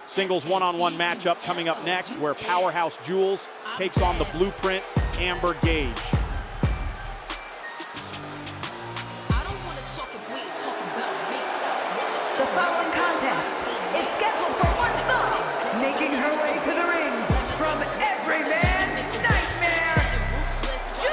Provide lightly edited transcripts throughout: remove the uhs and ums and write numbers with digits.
Singles one-on-one matchup coming up next, where powerhouse Jules takes on the blueprint, Amber Gage. The following contest is scheduled for one fall, making her way to the ring from every man's nightmare, Jules!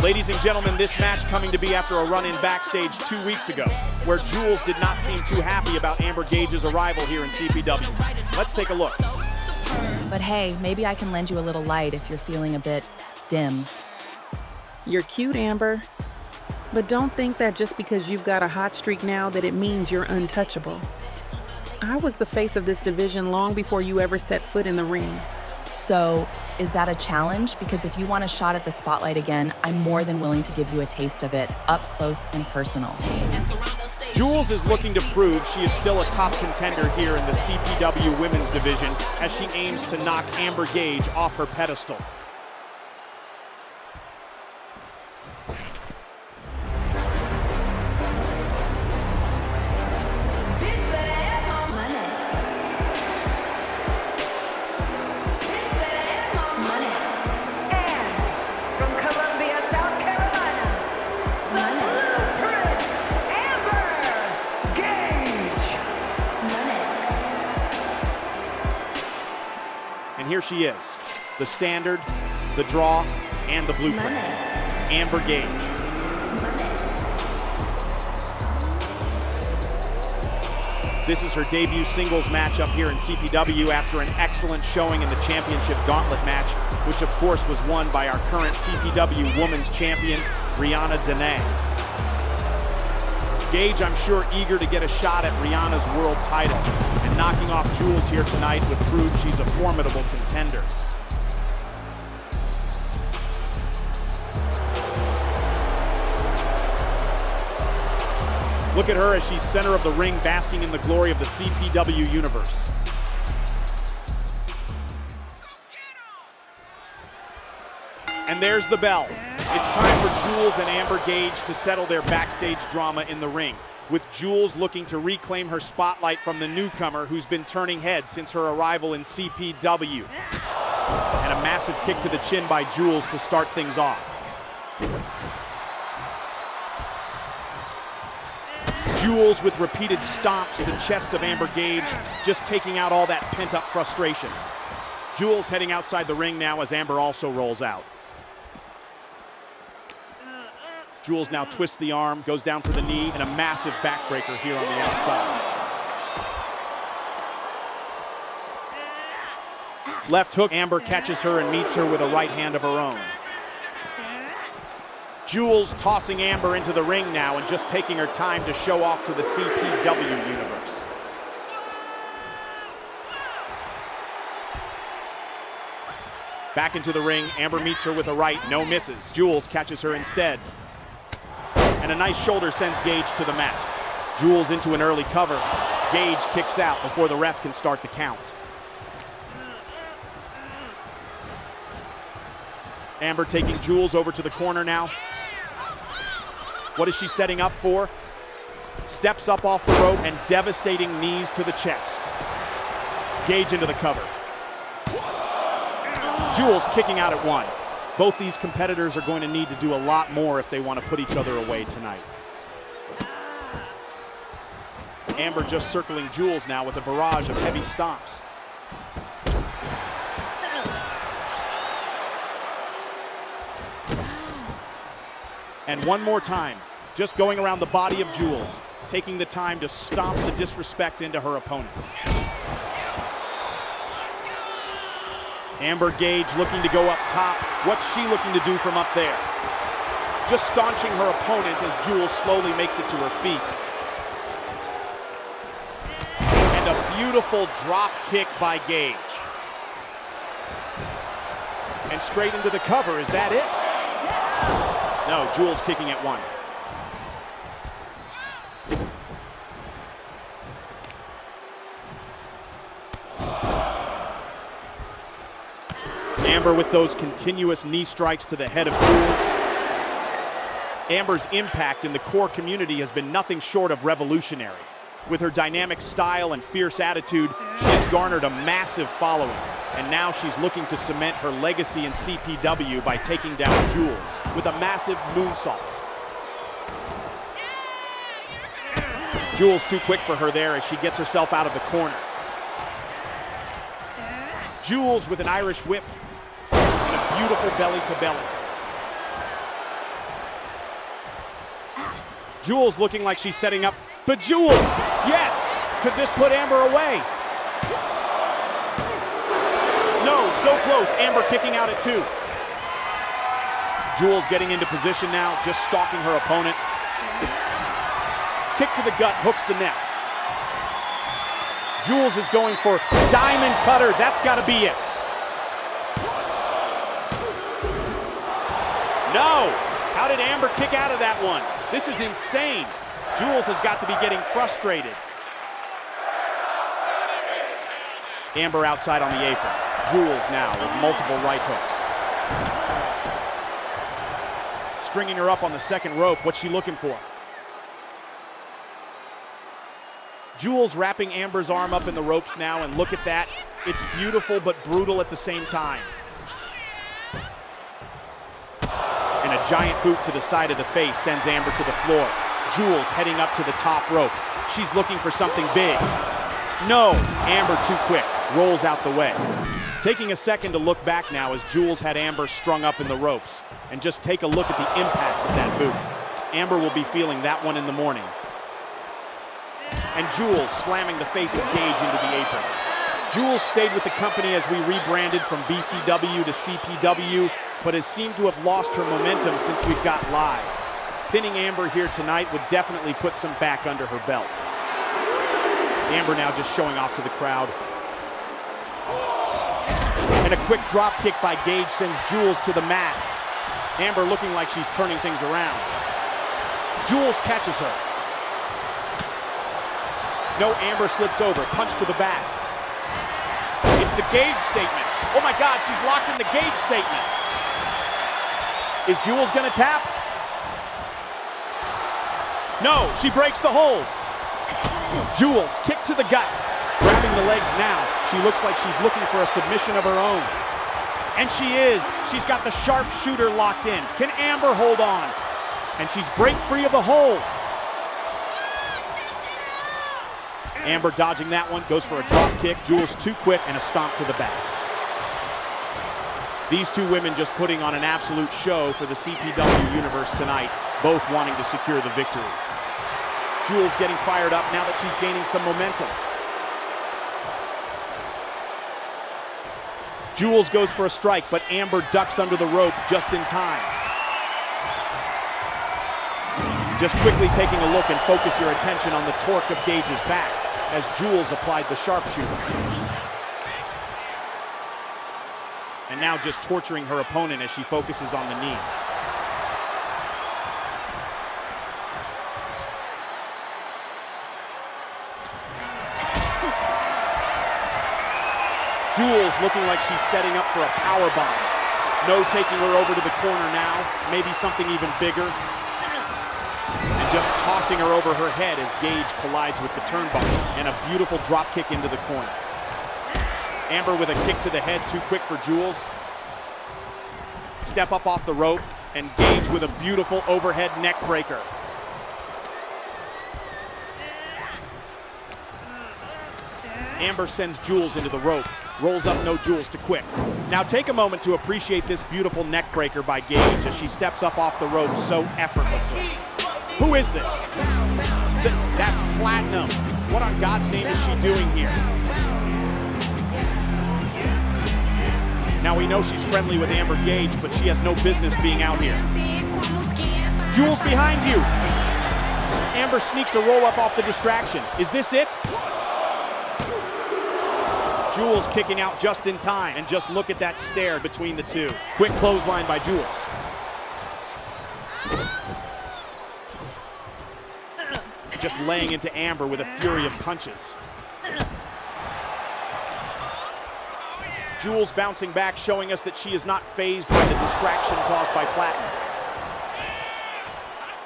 Ladies and gentlemen, this match coming to be after a run-in backstage 2 weeks ago, where Jules did not seem too happy about Amber Gage's arrival here in CPW. Let's take a look. But hey, maybe I can lend you a little light if you're feeling a bit dim. You're cute, Amber, but don't think that just because you've got a hot streak now that it means you're untouchable. I was the face of this division long before you ever set foot in the ring. So, is that a challenge? Because if you want a shot at the spotlight again, I'm more than willing to give you a taste of it, up close and personal. Jules is looking to prove she is still a top contender here in the CPW women's division as she aims to knock Amber Gage off her pedestal. And here she is, the standard, the draw, and the blueprint. Amber Gage. This is her debut singles matchup here in CPW after an excellent showing in the championship gauntlet match, which of course was won by our current CPW women's champion, Rihanna Dene. Gage, I'm sure, eager to get a shot at Rihanna's world title, and knocking off Jules here tonight would prove she's a formidable contender. Look at her as she's center of the ring, basking in the glory of the CPW universe. And there's the bell. It's time for Jules and Amber Gage to settle their backstage drama in the ring, with Jules looking to reclaim her spotlight from the newcomer who's been turning heads since her arrival in CPW. And a massive kick to the chin by Jules to start things off. Jules with repeated stomps to the chest of Amber Gage, just taking out all that pent-up frustration. Jules heading outside the ring now as Amber also rolls out. Jules now twists the arm, goes down for the knee, and a massive backbreaker here on the outside. Left hook, Amber catches her and meets her with a right hand of her own. Jules tossing Amber into the ring now and just taking her time to show off to the CPW universe. Back into the ring, Amber meets her with a right, no misses. Jules catches her instead. And a nice shoulder sends Gage to the mat. Jules into an early cover. Gage kicks out before the ref can start the count. Amber taking Jules over to the corner now. What is she setting up for? Steps up off the rope and devastating knees to the chest. Gage into the cover. Jules kicking out at one. Both these competitors are going to need to do a lot more if they want to put each other away tonight. Amber just circling Jules now with a barrage of heavy stomps. And one more time, just going around the body of Jules, taking the time to stomp the disrespect into her opponent. Amber Gage looking to go up top. What's she looking to do from up there? Just staunching her opponent as Jules slowly makes it to her feet. And a beautiful drop kick by Gage. And straight into the cover, is that it? No, Jules kicking at one. Amber with those continuous knee strikes to the head of Jules. Amber's impact in the core community has been nothing short of revolutionary. With her dynamic style and fierce attitude, she has garnered a massive following. And now she's looking to cement her legacy in CPW by taking down Jules with a massive moonsault. Jules too quick for her there as she gets herself out of the corner. Jules with an Irish whip and a beautiful belly-to-belly. Jules looking like she's setting up, but Jules, yes! Could this put Amber away? No, so close. Amber kicking out at 2. Jules getting into position now, just stalking her opponent. Kick to the gut, hooks the neck. Jules is going for diamond cutter. That's got to be it. No! How did Amber kick out of that one? This is insane. Jules has got to be getting frustrated. Amber outside on the apron. Jules now with multiple right hooks. Stringing her up on the second rope. What's she looking for? Jules wrapping Amber's arm up in the ropes now, and look at that. It's beautiful but brutal at the same time. And a giant boot to the side of the face sends Amber to the floor. Jules heading up to the top rope. She's looking for something big. No, Amber too quick, rolls out the way. Taking a second to look back now as Jules had Amber strung up in the ropes. And just take a look at the impact of that boot. Amber will be feeling that one in the morning. And Jules slamming the face of Gage into the apron. Jules stayed with the company as we rebranded from BCW to CPW, but has seemed to have lost her momentum since we've got live. Pinning Amber here tonight would definitely put some back under her belt. Amber now just showing off to the crowd. And a quick drop kick by Gage sends Jules to the mat. Amber looking like she's turning things around. Jules catches her. No, Amber slips over, punch to the back. It's the Gage statement. Oh my God, she's locked in the Gage statement. Is Jules gonna tap? No, she breaks the hold. Jules, kick to the gut. Grabbing the legs now. She looks like she's looking for a submission of her own. And she is. She's got the sharpshooter locked in. Can Amber hold on? And she's break free of the hold. Amber dodging that one, goes for a drop kick. Jules too quick and a stomp to the back. These two women just putting on an absolute show for the CPW universe tonight, both wanting to secure the victory. Jules getting fired up now that she's gaining some momentum. Jules goes for a strike, but Amber ducks under the rope just in time. Just quickly taking a look and focus your attention on the torque of Gage's back as Jules applied the sharpshooter. And now just torturing her opponent as she focuses on the knee. Jules looking like she's setting up for a power bomb. No taking her over to the corner now, maybe something even bigger. And just tossing her over her head as Gage collides with the turnbuckle. And a beautiful drop kick into the corner. Amber with a kick to the head, too quick for Jules. Step up off the rope, and Gage with a beautiful overhead neck breaker. Amber sends Jules into the rope. Rolls up, no Jules to quick. Now take a moment to appreciate this beautiful neck breaker by Gage as she steps up off the rope so effortlessly. Who is this? That's Platinum. What on God's name is she doing here? Now we know she's friendly with Amber Gage, but she has no business being out here. Jules behind you. Amber sneaks a roll up off the distraction. Is this it? Jules kicking out just in time, and just look at that stare between the two. Quick clothesline by Jules. Just laying into Amber with a fury of punches. Jules bouncing back, showing us that she is not fazed by the distraction caused by Platinum.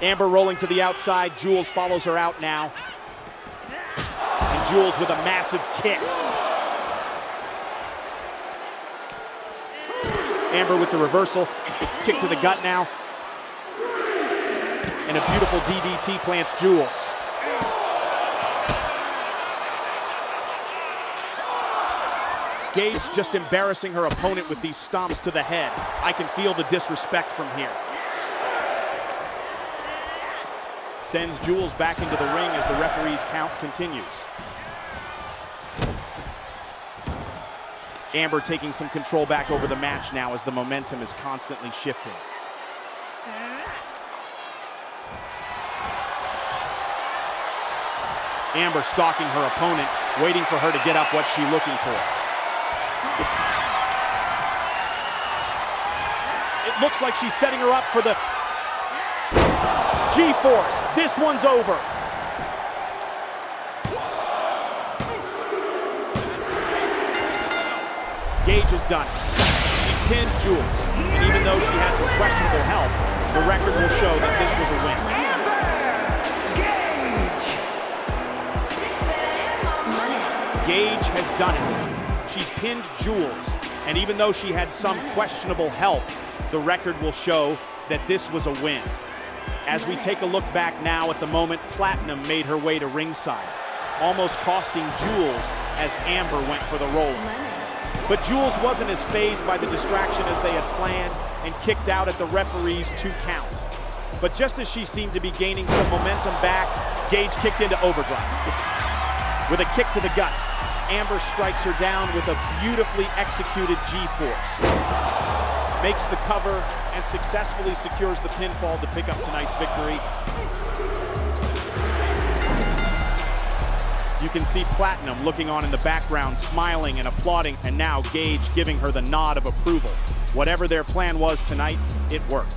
Amber rolling to the outside. Jules follows her out now. And Jules with a massive kick. Amber with the reversal. Kick to the gut now. And a beautiful DDT plants Jules. Gage just embarrassing her opponent with these stomps to the head. I can feel the disrespect from here. Sends Jules back into the ring as the referee's count continues. Amber taking some control back over the match now as the momentum is constantly shifting. Amber stalking her opponent, waiting for her to get up what she's looking for. It looks like she's setting her up for the G-force. This one's over. Gage has done it. She's pinned Jules. And even though she had some questionable help, the record will show that this was a win. Gage has done it. She's pinned Jules. And even though she had some questionable help, the record will show that this was a win. As we take a look back now at the moment, Platinum made her way to ringside, almost costing Jules as Amber went for the roll. But Jules wasn't as fazed by the distraction as they had planned and kicked out at the referee's 2 count. But just as she seemed to be gaining some momentum back, Gage kicked into overdrive. With a kick to the gut, Amber strikes her down with a beautifully executed G-force. Makes the cover and successfully secures the pinfall to pick up tonight's victory. You can see Platinum looking on in the background, smiling and applauding, and now Gage giving her the nod of approval. Whatever their plan was tonight, it worked.